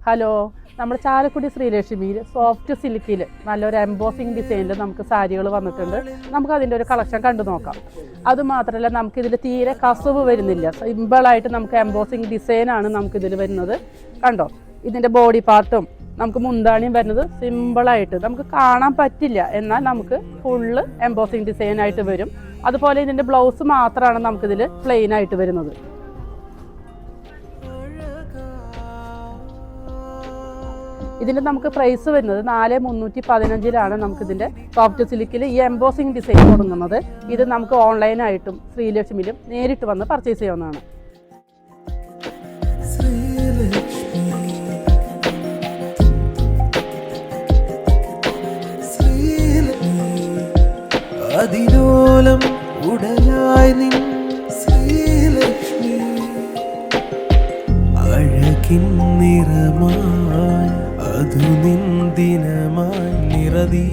Hello, നമ്മുടെ Chalakudy ശ്രീലക്ഷ്മിയിൽ soft സിൽക്കിൽ നല്ലൊരു എംബോസിങ് ഡിസൈനിൽ നമുക്ക് സാരികൾ വന്നിട്ടുണ്ട്. നമുക്ക് അതിൻ്റെ ഒരു കളക്ഷൻ കണ്ടു നോക്കാം. അതുമാത്രമല്ല, നമുക്കിതിൽ തീരെ കസവ് വരുന്നില്ല. സിമ്പിളായിട്ട് നമുക്ക് എംബോസിങ് ഡിസൈനാണ് നമുക്കിതിൽ വരുന്നത്. കണ്ടോ, ഇതിൻ്റെ ബോഡി പാർട്ടും നമുക്ക് മുന്താണിയും വരുന്നത് സിമ്പിളായിട്ട് നമുക്ക് കാണാൻ പറ്റില്ല, എന്നാൽ നമുക്ക് ഫുള്ള് എംബോസിങ് ഡിസൈനായിട്ട് വരും. അതുപോലെ ഇതിൻ്റെ ബ്ലൗസ് മാത്രമാണ് നമുക്കിതിൽ പ്ലെയിൻ ആയിട്ട് വരുന്നത്. ഇതിൻ്റെ നമുക്ക് പ്രൈസ് വരുന്നത് 4315 നമുക്കിതിൻ്റെ സോഫ്റ്റ് സിൽക്കിൽ ഈ എംബോസിങ് ഡിസൈൻ തുടങ്ങുന്നത്. ഇത് നമുക്ക് ഓൺലൈനായിട്ടും ശ്രീലക്ഷ്മിയിലും നേരിട്ട് വന്ന് പർച്ചേസ് ചെയ്യാവുന്നതാണ്. അതിലോലം ഉടലായി നിൻ ശ്രീലക്ഷ്മി അഴകിൻ നിറമായി അതു നിൻ ദിനമായി നിറദീ